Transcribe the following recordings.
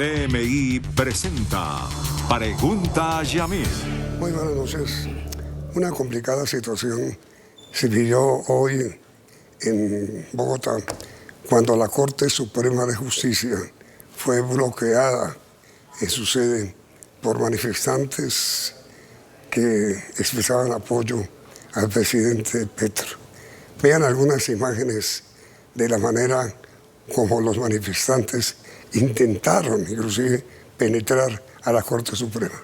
CMI presenta Pregunta a Yamil. Muy buenas noches. Una complicada situación se vivió hoy en Bogotá cuando la Corte Suprema de Justicia fue bloqueada en su sede por manifestantes que expresaban apoyo al presidente Petro. Vean algunas imágenes de la manera como los manifestantes intentaron inclusive penetrar a la Corte Suprema.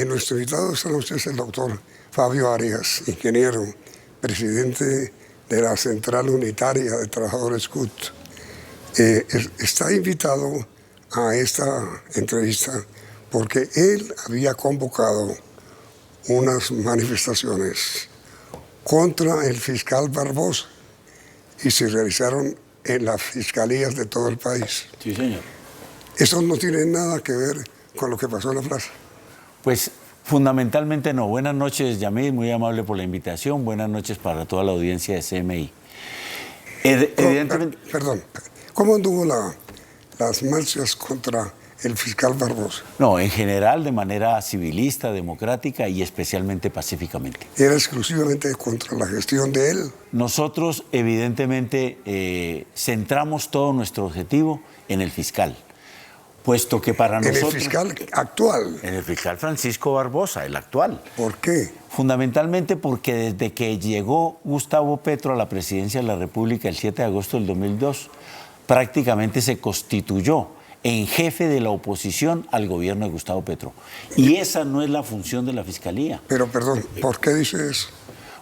Nuestro invitado esta noche es el doctor Fabio Arias, ingeniero, presidente de la Central Unitaria de Trabajadores CUT. Está invitado a esta entrevista porque él había convocado unas manifestaciones contra el fiscal Barbosa y se realizaron en las fiscalías de todo el país. Sí, señor. Eso no tiene nada que ver con lo que pasó en la plaza. Pues fundamentalmente no. Buenas noches, Yamil, muy amable por la invitación. Buenas noches para toda la audiencia de CMI. Evidentemente... Perdón, ¿cómo anduvo las marchas contra el fiscal Barbosa? No, en general de manera civilista, democrática y especialmente pacíficamente. ¿Era exclusivamente contra la gestión de él? Nosotros evidentemente centramos todo nuestro objetivo en el fiscal. Puesto que para nosotros... ¿En el fiscal actual? En el fiscal Francisco Barbosa, el actual. ¿Por qué? Fundamentalmente porque desde que llegó Gustavo Petro a la presidencia de la República el 7 de agosto del 2002, prácticamente se constituyó en jefe de la oposición al gobierno de Gustavo Petro. Y esa no es la función de la Fiscalía. Pero, perdón, ¿por qué dice eso?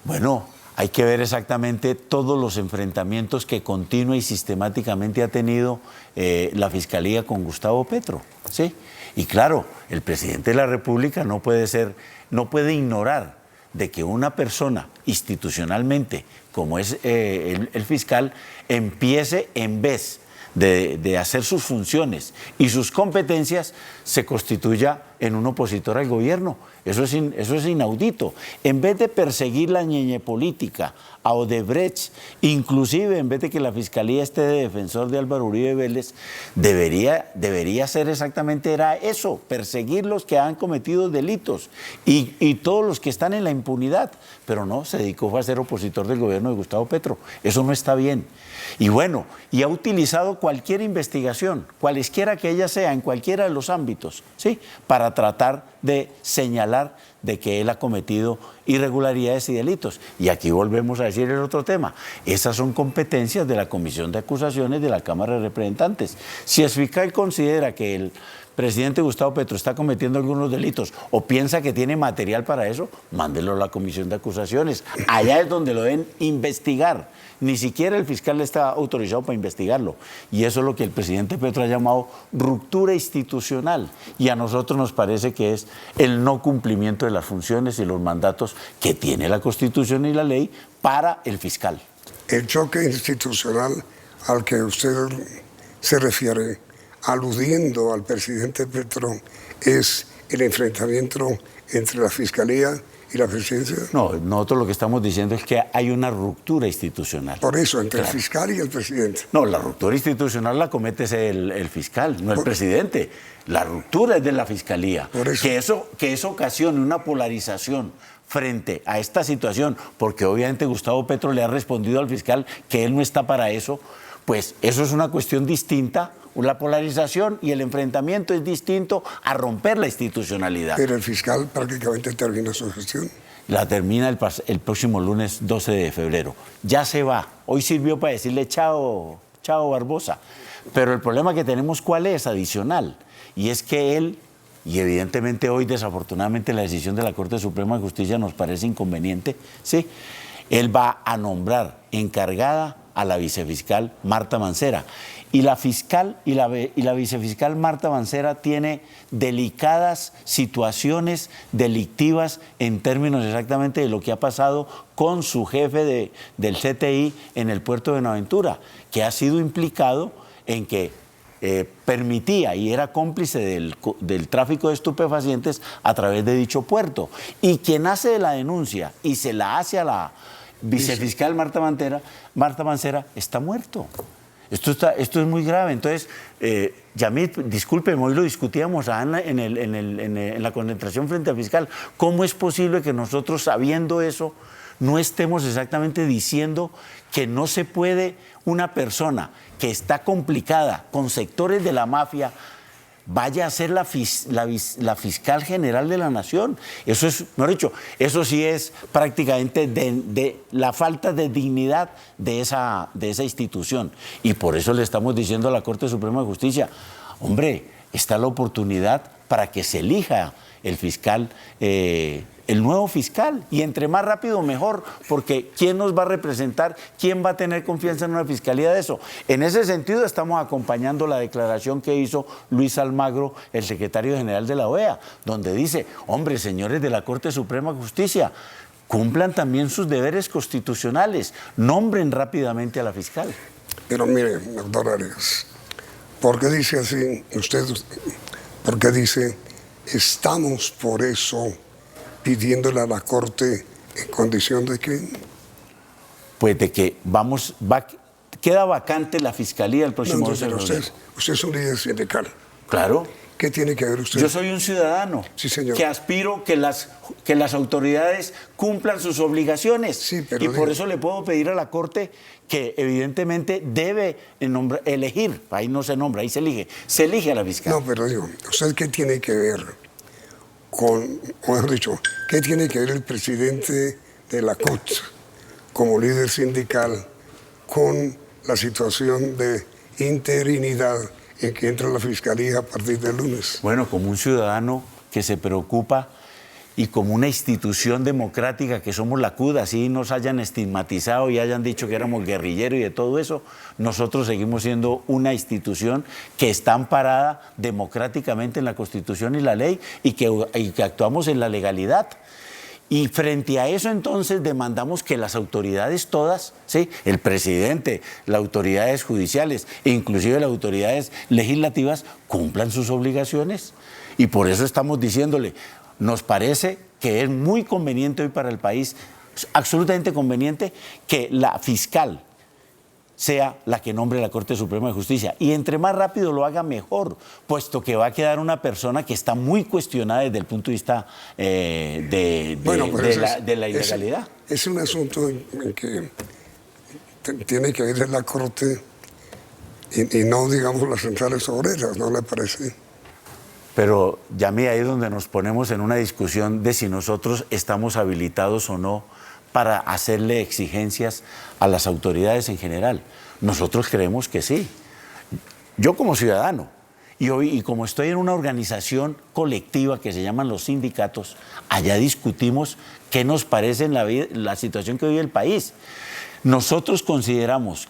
Bueno, hay que ver exactamente todos los enfrentamientos que continua y sistemáticamente ha tenido la Fiscalía con Gustavo Petro, ¿sí? Y claro, el presidente de la República no puede ignorar de que una persona institucionalmente, como es el fiscal, empiece en vez de hacer sus funciones y sus competencias, se constituya en un opositor al gobierno. Eso es inaudito. En vez de perseguir la ñeñe política a Odebrecht, inclusive en vez de que la Fiscalía esté de defensor de Álvaro Uribe Vélez, debería ser exactamente eso, perseguir los que han cometido delitos y todos los que están en la impunidad. Pero no, se dedicó a ser opositor del gobierno de Gustavo Petro. Eso no está bien. Y bueno, y ha utilizado cualquier investigación, cualesquiera que ella sea, en cualquiera de los ámbitos, ¿sí?, para tratar de señalar de que él ha cometido irregularidades y delitos. Y aquí volvemos a decir el otro tema. Esas son competencias de la Comisión de Acusaciones de la Cámara de Representantes. Si el fiscal considera que el presidente Gustavo Petro está cometiendo algunos delitos o piensa que tiene material para eso, mándelo a la Comisión de Acusaciones. Allá es donde lo deben investigar. Ni siquiera el fiscal está autorizado para investigarlo. Y eso es lo que el presidente Petro ha llamado ruptura institucional. Y a nosotros nos parece que es el no cumplimiento de las funciones y los mandatos que tiene la Constitución y la ley para el fiscal. El choque institucional al que usted se refiere, aludiendo al presidente Petro, es el enfrentamiento entre la Fiscalía y la presidencia. No, nosotros lo que estamos diciendo es que hay una ruptura institucional. Por eso, entre el fiscal y el presidente. No, la ruptura institucional la comete el fiscal, no el presidente. La ruptura es de la Fiscalía. Por eso. Que eso ocasione una polarización frente a esta situación, porque obviamente Gustavo Petro le ha respondido al fiscal que él no está para eso, pues eso es una cuestión distinta. La polarización y el enfrentamiento es distinto a romper la institucionalidad. Pero el fiscal prácticamente termina su gestión. La termina el próximo lunes 12 de febrero. Ya se va. Hoy sirvió para decirle chao Barbosa. Pero el problema que tenemos, ¿cuál es? Adicional. Y es que él, y evidentemente hoy desafortunadamente la decisión de la Corte Suprema de Justicia nos parece inconveniente, ¿sí? Él va a nombrar encargada a la vicefiscal Marta Mancera. Y la fiscal y la vicefiscal Marta Mancera tiene delicadas situaciones delictivas en términos exactamente de lo que ha pasado con su jefe del CTI en el puerto de Buenaventura, que ha sido implicado en que permitía y era cómplice del tráfico de estupefacientes a través de dicho puerto. Y quien hace la denuncia y se la hace a la vicefiscal Marta Mancera está muerto. Esto es muy grave. Entonces, Yamit, discúlpeme, hoy lo discutíamos en la concentración frente al fiscal. ¿Cómo es posible que nosotros, sabiendo eso, no estemos exactamente diciendo que no se puede una persona que está complicada con sectores de la mafia vaya a ser la fiscal general de la nación? Eso es, mejor dicho, eso sí es prácticamente de la falta de dignidad de esa institución. Y por eso le estamos diciendo a la Corte Suprema de Justicia, hombre, está la oportunidad para que se elija el fiscal, el nuevo fiscal, y entre más rápido mejor, porque ¿quién nos va a representar? ¿Quién va a tener confianza en una fiscalía de eso? En ese sentido estamos acompañando la declaración que hizo Luis Almagro, el secretario general de la OEA, donde dice, hombre, señores de la Corte Suprema de Justicia, cumplan también sus deberes constitucionales, nombren rápidamente a la fiscal. Pero mire, doctor Arias, ¿por qué dice así usted? ¿Por qué dice, estamos por eso pidiéndole a la Corte en condición de que? Pues de que queda vacante la fiscalía el próximo 12 de febrero. Usted es un líder sindical. Claro. ¿Qué tiene que ver usted? Yo soy un ciudadano, sí, señor, que aspiro que las autoridades cumplan sus obligaciones. Sí, pero y por eso le puedo pedir a la Corte que evidentemente debe elegir, ahí no se nombra, ahí se elige a la fiscal. No, pero digo, ¿usted qué tiene que ver con, o mejor dicho, qué tiene que ver el presidente de la CUT como líder sindical con la situación de interinidad en que entra la fiscalía a partir del lunes? Bueno, como un ciudadano que se preocupa y como una institución democrática que somos la CUT, así nos hayan estigmatizado y hayan dicho que éramos guerrilleros y de todo eso, nosotros seguimos siendo una institución que está amparada democráticamente en la Constitución y la ley y que actuamos en la legalidad. Y frente a eso entonces demandamos que las autoridades todas, ¿sí?, el presidente, las autoridades judiciales e inclusive las autoridades legislativas cumplan sus obligaciones. Y por eso estamos diciéndole, nos parece que es muy conveniente hoy para el país, absolutamente conveniente, que la fiscal sea la que nombre la Corte Suprema de Justicia. Y entre más rápido lo haga, mejor, puesto que va a quedar una persona que está muy cuestionada desde el punto de vista de la ilegalidad. Es un asunto en que tiene que ver la Corte y no, digamos, las centrales obreras, ¿no le parece? Pero ya mí ahí es donde nos ponemos en una discusión de si nosotros estamos habilitados o no para hacerle exigencias a las autoridades en general. Nosotros creemos que sí. Yo como ciudadano, y como estoy en una organización colectiva que se llaman los sindicatos, allá discutimos qué nos parece en la situación que vive el país. Nosotros consideramos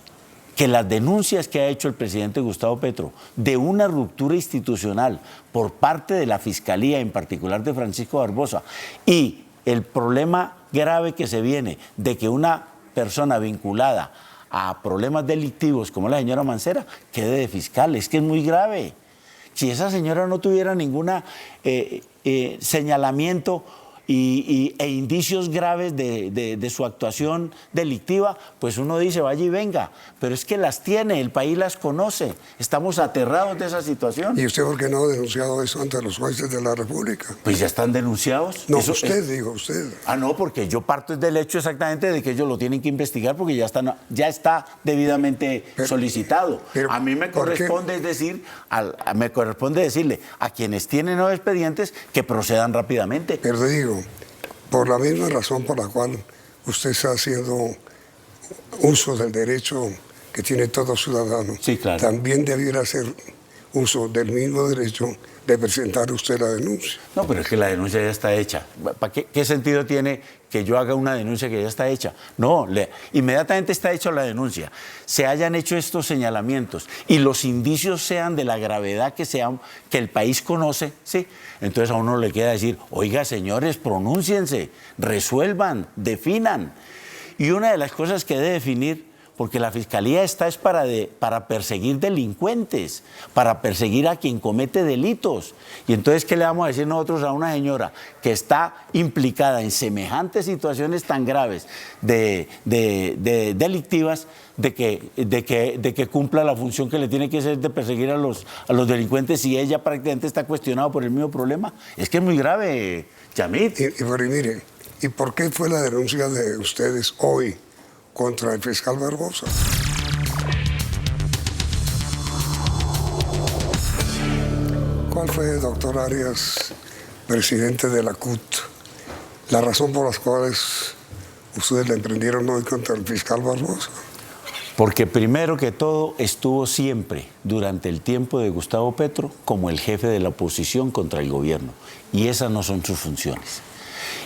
que las denuncias que ha hecho el presidente Gustavo Petro de una ruptura institucional por parte de la Fiscalía, en particular de Francisco Barbosa, y el problema grave que se viene de que una persona vinculada a problemas delictivos como la señora Mancera quede de fiscal, es que es muy grave. Si esa señora no tuviera ningún señalamiento e indicios graves de su actuación delictiva, pues uno dice vaya y venga, pero es que las tiene, el país las conoce, estamos aterrados de esa situación. ¿Y usted por qué no ha denunciado eso ante los jueces de la República? Pues ya están denunciados. No, eso, digo usted. Ah, no, porque yo parto del hecho exactamente de que ellos lo tienen que investigar porque ya está debidamente solicitado. Pero, a mí me corresponde decirle a quienes tienen nuevos expedientes que procedan rápidamente. Pero te digo, por la misma razón por la cual usted está haciendo uso del derecho que tiene todo ciudadano, Sí, claro. también debiera hacer uso del mismo derecho de presentar usted la denuncia. No, pero es que la denuncia ya está hecha. ¿Para qué sentido tiene que yo haga una denuncia que ya está hecha? No, inmediatamente está hecha la denuncia. Se hayan hecho estos señalamientos y los indicios sean de la gravedad que el país conoce, ¿sí? Entonces a uno le queda decir, oiga, señores, pronúnciense, resuelvan, definan. Y una de las cosas que debe definir, porque la Fiscalía es para perseguir delincuentes, para perseguir a quien comete delitos. Y entonces, ¿qué le vamos a decir nosotros a una señora que está implicada en semejantes situaciones tan graves de delictivas, de que cumpla la función que le tiene que hacer de perseguir a los delincuentes, si ella prácticamente está cuestionada por el mismo problema? Es que es muy grave, Yamit. Y mire, ¿y por qué fue la denuncia de ustedes hoy contra el fiscal Barbosa? ¿Cuál fue, doctor Arias, presidente de la CUT, la razón por las cuales ustedes le emprendieron hoy contra el fiscal Barbosa? Porque primero que todo estuvo siempre, durante el tiempo de Gustavo Petro, como el jefe de la oposición contra el gobierno. Y esas no son sus funciones.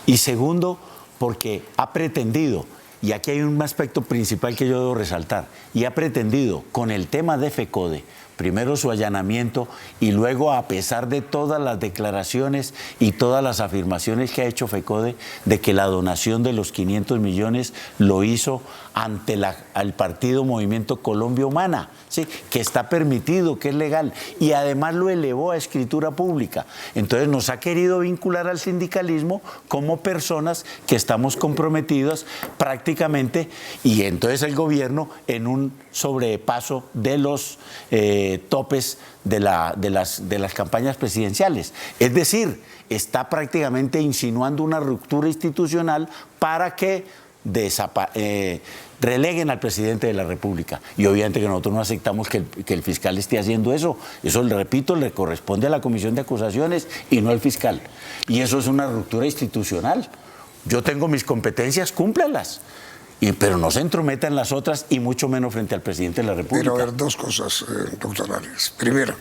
Y segundo, porque ha pretendido, y aquí hay un aspecto principal que yo debo resaltar, y ha pretendido con el tema de FECODE, primero su allanamiento y luego, a pesar de todas las declaraciones y todas las afirmaciones que ha hecho FECODE de que la donación de los 500 millones lo hizo ante al partido Movimiento Colombia Humana, ¿sí? Que está permitido, que es legal, y además lo elevó a escritura pública. Entonces nos ha querido vincular al sindicalismo como personas que estamos comprometidas prácticamente, y entonces el gobierno en un sobrepaso de los topes de las campañas presidenciales. Es decir, está prácticamente insinuando una ruptura institucional para que releguen al presidente de la República. Y obviamente que nosotros no aceptamos que el fiscal esté haciendo eso. Eso, le repito, le corresponde a la comisión de acusaciones y no al fiscal. Y eso es una ruptura institucional. Yo tengo mis competencias, cúmplanlas. Pero no se entrometa en las otras, y mucho menos frente al presidente de la República. Pero a ver, dos cosas, doctor Arias. Primero,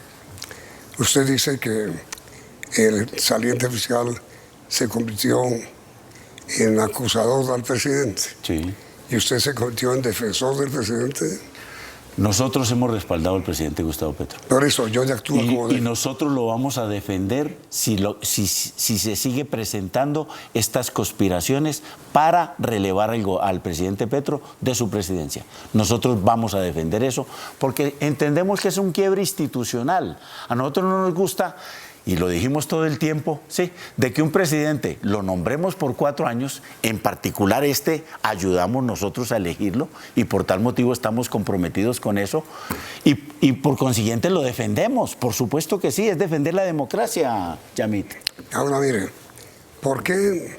usted dice que el saliente fiscal se convirtió en acusador del presidente. Sí. ¿Y usted se convirtió en defensor del presidente? Nosotros hemos respaldado al presidente Gustavo Petro. Por eso yo ya actúo como... Y nosotros lo vamos a defender si se sigue presentando estas conspiraciones para relevar al presidente Petro de su presidencia. Nosotros vamos a defender eso porque entendemos que es un quiebre institucional. A nosotros no nos gusta, y lo dijimos todo el tiempo, ¿sí?, de que un presidente lo nombremos por 4 años, en particular ayudamos nosotros a elegirlo, y por tal motivo estamos comprometidos con eso, y por consiguiente lo defendemos. Por supuesto que sí, es defender la democracia, Yamit. Ahora mire, ¿por qué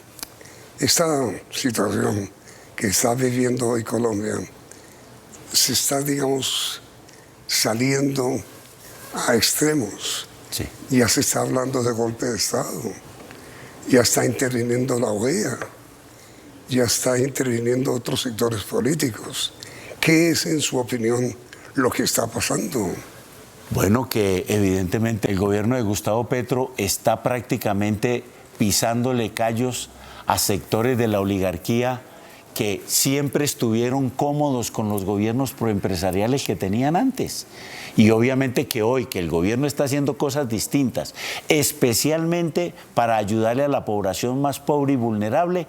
esta situación que está viviendo hoy Colombia se está, digamos, saliendo a extremos? Sí. Ya se está hablando de golpe de Estado, ya está interviniendo la OEA, ya está interviniendo otros sectores políticos. ¿Qué es, en su opinión, lo que está pasando? Bueno, que evidentemente el gobierno de Gustavo Petro está prácticamente pisándole callos a sectores de la oligarquía que siempre estuvieron cómodos con los gobiernos proempresariales que tenían antes. Y obviamente que hoy, que el gobierno está haciendo cosas distintas, especialmente para ayudarle a la población más pobre y vulnerable,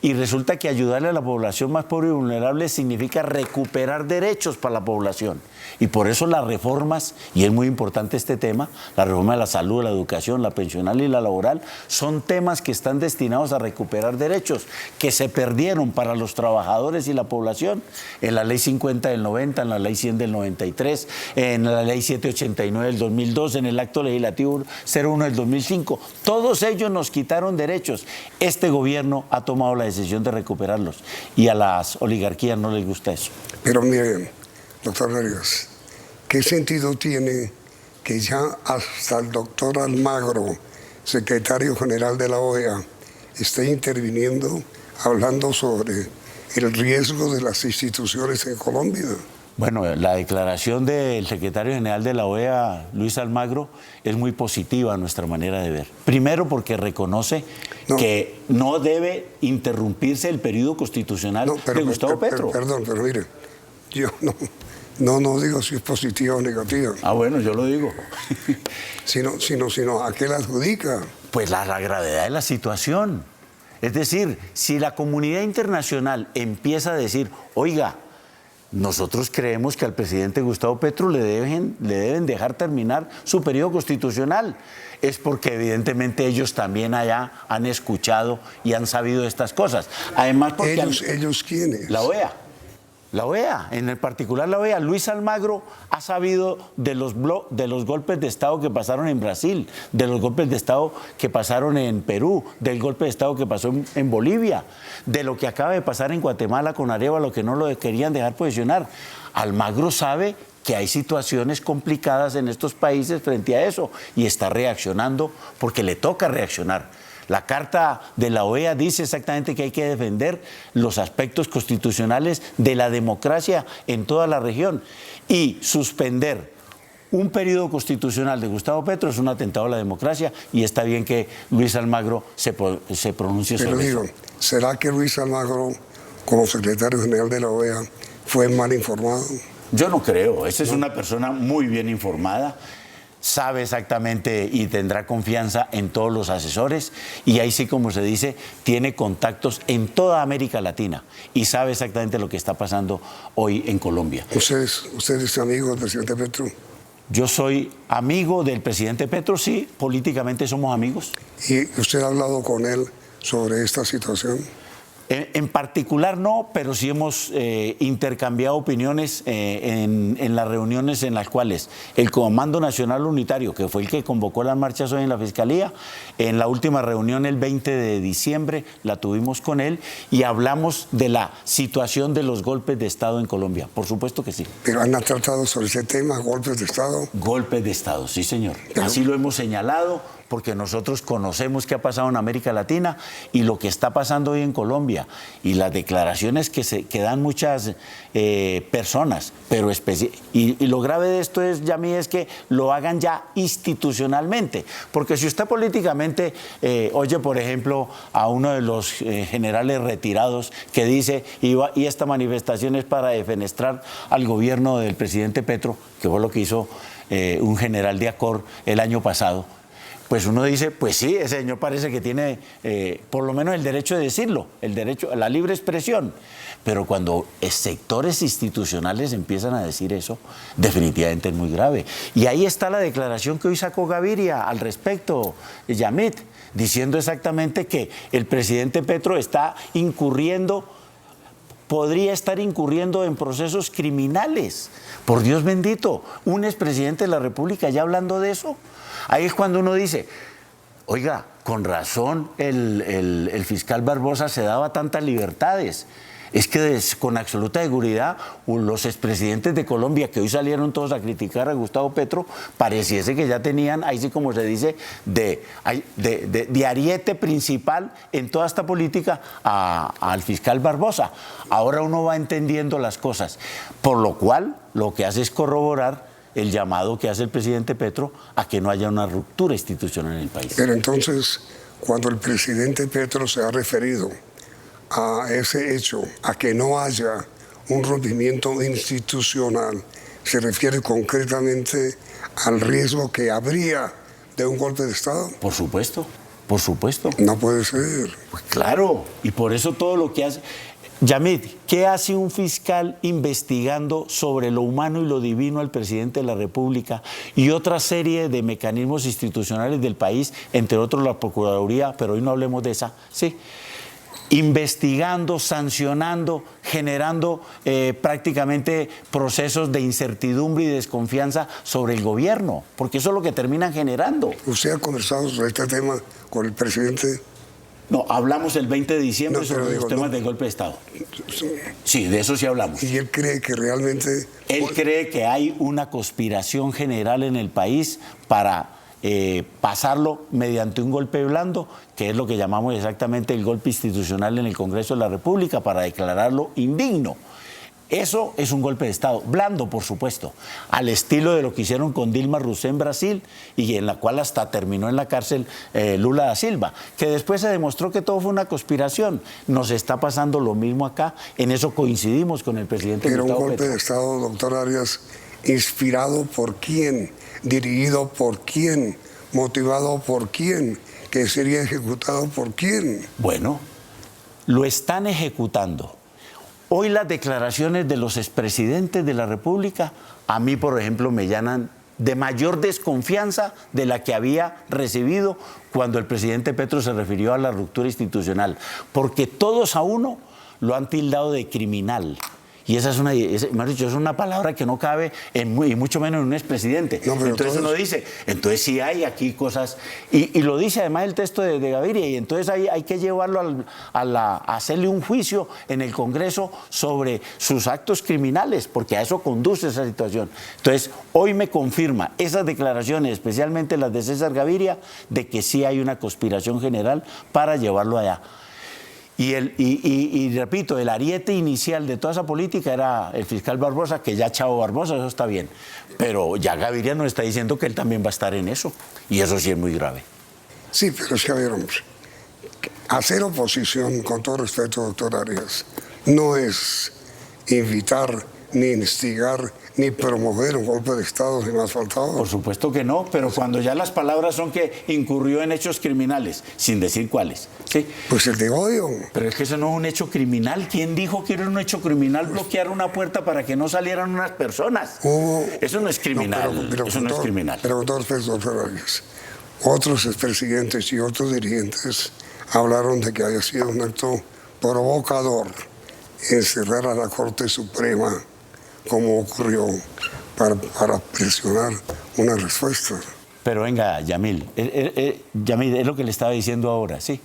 y resulta que ayudarle a la población más pobre y vulnerable significa recuperar derechos para la población. Y por eso las reformas, y es muy importante este tema, la reforma de la salud, la educación, la pensional y la laboral, son temas que están destinados a recuperar derechos que se perdieron para los trabajadores y la población en la Ley 50 del 90, en la Ley 100 del 93, en la Ley 789 del 2002, en el Acto Legislativo 01 del 2005. Todos ellos nos quitaron derechos. Este gobierno ha tomado la decisión de recuperarlos, y a las oligarquías no les gusta eso. Pero mire, doctor Arias, ¿qué sentido tiene que ya hasta el doctor Almagro, secretario general de la OEA, esté interviniendo, hablando sobre el riesgo de las instituciones en Colombia? Bueno, la declaración del secretario general de la OEA, Luis Almagro, es muy positiva a nuestra manera de ver. Primero porque reconoce que no debe interrumpirse el periodo constitucional de Gustavo Petro. Perdón, pero mire, yo no digo si es positiva o negativa. Ah, bueno, yo lo digo. sino ¿a qué la adjudica? Pues la gravedad de la situación. Es decir, si la comunidad internacional empieza a decir, oiga, nosotros creemos que al presidente Gustavo Petro le deben dejar terminar su periodo constitucional, es porque evidentemente ellos también allá han escuchado y han sabido de estas cosas. Además, porque ¿Ellos quiénes? La OEA. La OEA, en el particular la OEA. Luis Almagro ha sabido de los golpes de Estado que pasaron en Brasil, de los golpes de Estado que pasaron en Perú, del golpe de Estado que pasó en Bolivia, de lo que acaba de pasar en Guatemala con Arévalo, que no lo querían dejar posicionar. Almagro sabe que hay situaciones complicadas en estos países frente a eso y está reaccionando porque le toca reaccionar. La Carta de la OEA dice exactamente que hay que defender los aspectos constitucionales de la democracia en toda la región y suspender un periodo constitucional de Gustavo Petro es un atentado a la democracia y está bien que Luis Almagro se pronuncie sobre eso. ¿Será que Luis Almagro, como secretario general de la OEA, fue mal informado? Yo no creo, esa es una persona muy bien informada. Sabe exactamente y tendrá confianza en todos los asesores y ahí sí, como se dice, tiene contactos en toda América Latina y sabe exactamente lo que está pasando hoy en Colombia. ¿Usted es amigo del presidente Petro? Yo soy amigo del presidente Petro, sí, políticamente somos amigos. ¿Y usted ha hablado con él sobre esta situación? En particular no, pero sí hemos intercambiado opiniones en las reuniones en las cuales el Comando Nacional Unitario, que fue el que convocó las marchas hoy en la Fiscalía, en la última reunión el 20 de diciembre la tuvimos con él y hablamos de la situación de los golpes de Estado en Colombia. Por supuesto que sí. ¿Pero han tratado sobre ese tema, golpes de Estado? Golpes de Estado, sí señor. Así lo hemos señalado porque nosotros conocemos qué ha pasado en América Latina y lo que está pasando hoy en Colombia y las declaraciones que dan muchas personas, pero y lo grave de esto es, Yamí, es que lo hagan ya institucionalmente, porque si usted políticamente oye, por ejemplo, a uno de los generales retirados que dice, y esta manifestación es para defenestrar al gobierno del presidente Petro, que fue lo que hizo un general de ACOR el año pasado, pues uno dice, pues sí, ese señor parece que tiene por lo menos el derecho de decirlo, el derecho a la libre expresión. Pero cuando sectores institucionales empiezan a decir eso, definitivamente es muy grave. Y ahí está la declaración que hoy sacó Gaviria al respecto, Yamit, diciendo exactamente que el presidente Petro podría estar incurriendo en procesos criminales. Por Dios bendito, un expresidente de la República ya hablando de eso. Ahí es cuando uno dice, oiga, con razón el fiscal Barbosa se daba tantas libertades. Es que con absoluta seguridad los expresidentes de Colombia, que hoy salieron todos a criticar a Gustavo Petro, pareciese que ya tenían, ahí sí como se dice, de ariete principal en toda esta política al fiscal Barbosa. Ahora uno va entendiendo las cosas, por lo cual lo que hace es corroborar el llamado que hace el presidente Petro a que no haya una ruptura institucional en el país. Pero entonces, cuando el presidente Petro se ha referido a ese hecho, a que no haya un rompimiento institucional, ¿se refiere concretamente al riesgo que habría de un golpe de Estado? Por supuesto, por supuesto. No puede ser. Pues claro, y por eso todo lo que hace... Yamit, ¿qué hace un fiscal investigando sobre lo humano y lo divino al presidente de la República y otra serie de mecanismos institucionales del país, entre otros la Procuraduría, pero hoy no hablemos de esa, sí? Investigando, sancionando, generando prácticamente procesos de incertidumbre y desconfianza sobre el gobierno, porque eso es lo que terminan generando. ¿Usted ha conversado sobre este tema con el presidente? No, hablamos el 20 de diciembre sobre los temas del golpe de Estado. Sí, de eso sí hablamos. ¿Y él cree que realmente...? Él cree que hay una conspiración general en el país para pasarlo mediante un golpe blando, que es lo que llamamos exactamente el golpe institucional en el Congreso de la República, para declararlo indigno. Eso es un golpe de Estado, blando por supuesto, al estilo de lo que hicieron con Dilma Rousseff en Brasil y en la cual hasta terminó en la cárcel Lula da Silva, que después se demostró que todo fue una conspiración. Nos está pasando lo mismo acá, en eso coincidimos con el presidente Era un Gustavo golpe Petro. de Estado, doctor Arias, inspirado por quién, dirigido por quién, motivado por quién, que sería ejecutado por quién. Bueno, lo están ejecutando. Hoy las declaraciones de los expresidentes de la República, a mí, por ejemplo, me llenan de mayor desconfianza de la que había recibido cuando el presidente Petro se refirió a la ruptura institucional, porque todos a uno lo han tildado de criminal. Y esa es una palabra que no cabe, y mucho menos en un expresidente. No, entonces uno dice, entonces sí hay aquí cosas, y lo dice además el texto de Gaviria, y entonces hay que llevarlo a hacerle un juicio en el Congreso sobre sus actos criminales, porque a eso conduce esa situación. Entonces, hoy me confirma esas declaraciones, especialmente las de César Gaviria, de que sí hay una conspiración general para llevarlo allá. Y repito, el ariete inicial de toda esa política era el fiscal Barbosa, que ya chavo Barbosa, eso está bien. Pero ya Gaviria nos está diciendo que él también va a estar en eso. Y eso sí es muy grave. Sí, pero es que, a ver, hombre, hacer oposición, con todo respeto, doctor Arias, no es invitar, ni instigar, ni promover un golpe de Estado, ni más faltado. Por supuesto que no, pero cuando ya las palabras son que incurrió en hechos criminales, sin decir cuáles, ¿sí? Pues el de odio. Pero es que eso no es un hecho criminal. ¿Quién dijo que era un hecho criminal bloquear una puerta para que no salieran unas personas? Eso no es criminal. No, pero eso no es criminal. Pero con todo respeto, doctor Arias, otros expresidentes y otros dirigentes hablaron de que había sido un acto provocador encerrar a la Corte Suprema, como ocurrió, para presionar una respuesta. Pero venga, Yamil, Yamil, es lo que le estaba diciendo ahora, sí.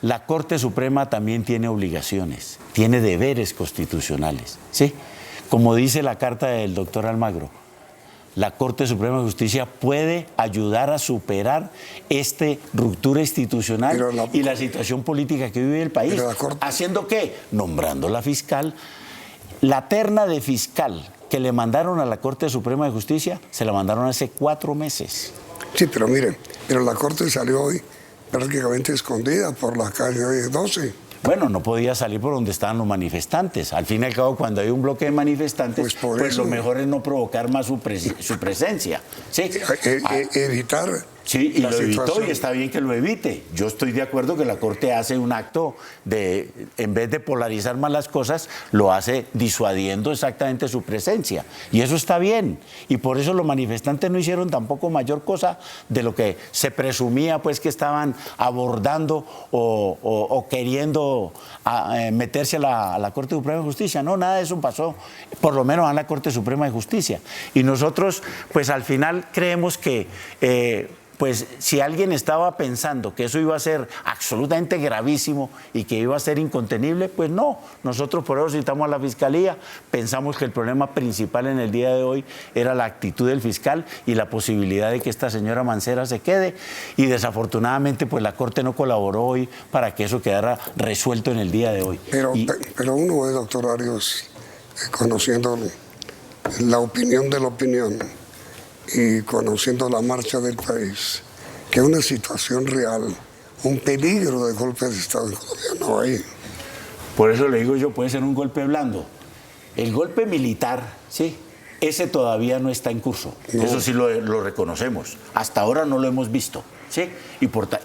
La Corte Suprema también tiene obligaciones, tiene deberes constitucionales, ¿sí? Como dice la carta del doctor Almagro, la Corte Suprema de Justicia puede ayudar a superar esta ruptura institucional y la situación política que vive el país. ¿Haciendo qué? Nombrando la fiscal. La terna de fiscal que le mandaron a la Corte Suprema de Justicia, se la mandaron hace 4 meses. Sí, pero mire, pero la Corte salió hoy prácticamente escondida por la calle 12. Bueno, no podía salir por donde estaban los manifestantes. Al fin y al cabo, cuando hay un bloque de manifestantes, pues lo mejor es no provocar más su presencia. ¿Sí? Evitar. Sí, y lo evitó y está bien que lo evite. Yo estoy de acuerdo que la Corte hace un acto de, en vez de polarizar más las cosas, lo hace disuadiendo exactamente su presencia. Y eso está bien. Y por eso los manifestantes no hicieron tampoco mayor cosa de lo que se presumía, pues, que estaban abordando o queriendo meterse a la Corte Suprema de Justicia. No, nada de eso pasó, por lo menos a la Corte Suprema de Justicia. Y nosotros, pues, al final creemos que pues si alguien estaba pensando que eso iba a ser absolutamente gravísimo y que iba a ser incontenible, pues no. Nosotros por eso citamos a la Fiscalía, pensamos que el problema principal en el día de hoy era la actitud del fiscal y la posibilidad de que esta señora Mancera se quede, y desafortunadamente pues la Corte no colaboró hoy para que eso quedara resuelto en el día de hoy. Pero uno ve, doctor Arias, conociendo la opinión de la opinión, y conociendo la marcha del país, que una situación real, un peligro de golpe de Estado en Colombia no hay. Por eso le digo yo, puede ser un golpe blando. El golpe militar, sí, ese todavía no está en curso. No. Eso sí lo reconocemos. Hasta ahora no lo hemos visto, ¿sí?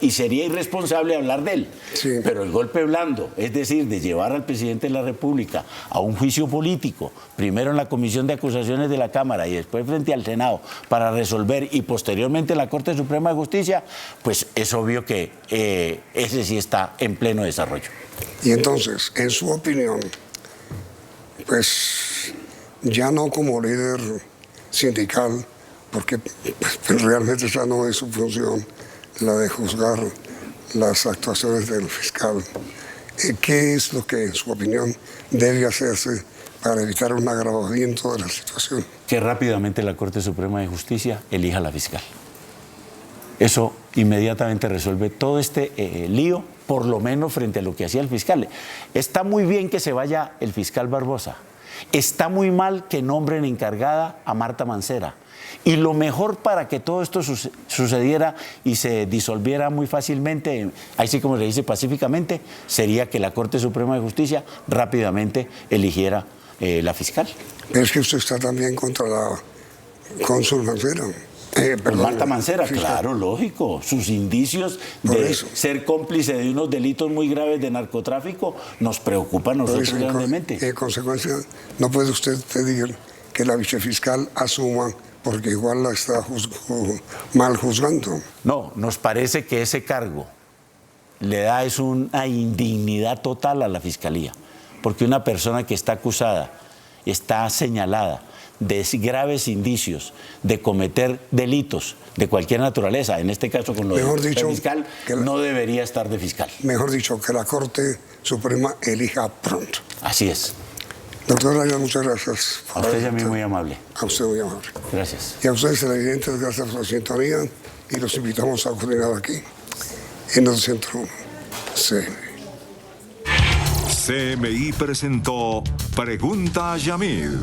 Y sería irresponsable hablar de él. Sí. Pero el golpe blando, es decir, de llevar al presidente de la República a un juicio político, primero en la Comisión de Acusaciones de la Cámara y después frente al Senado, para resolver, y posteriormente en la Corte Suprema de Justicia, pues es obvio que ese sí está en pleno desarrollo. Y entonces, en su opinión, pues ya no como líder sindical, porque pues, realmente esa no es su función, la de juzgar las actuaciones del fiscal. ¿Qué es lo que, en su opinión, debe hacerse para evitar un agravamiento de la situación? Que rápidamente la Corte Suprema de Justicia elija a la fiscal. Eso inmediatamente resuelve todo este lío, por lo menos frente a lo que hacía el fiscal. Está muy bien que se vaya el fiscal Barbosa, Está muy mal que nombren encargada a Marta Mancera. Y lo mejor para que todo esto sucediera y se disolviera muy fácilmente, ahí sí como se dice pacíficamente, sería que la Corte Suprema de Justicia rápidamente eligiera la fiscal. Es que usted está también contra la cónsul Mancera. Perdón, Marta Mancera, fiscal. Claro, lógico. Sus indicios de ser cómplice de unos delitos muy graves de narcotráfico nos preocupan a nosotros grandemente. En consecuencia, no puede usted pedir que la vicefiscal asuma, porque igual la está mal juzgando. No, nos parece que ese cargo le da una indignidad total a la Fiscalía, porque una persona que está acusada, está señalada de graves indicios de cometer delitos de cualquier naturaleza, en este caso con lo de fiscal, no debería estar de fiscal. Mejor dicho, que la Corte Suprema elija pronto. Así es. Doctor Ryan, muchas gracias. A usted y a mí muy amable. A usted muy amable. Gracias. Y a ustedes, televidentes, gracias por la sintonía y los invitamos a coordinar aquí en el Centro CMI. CMI presentó Pregunta a Yamil.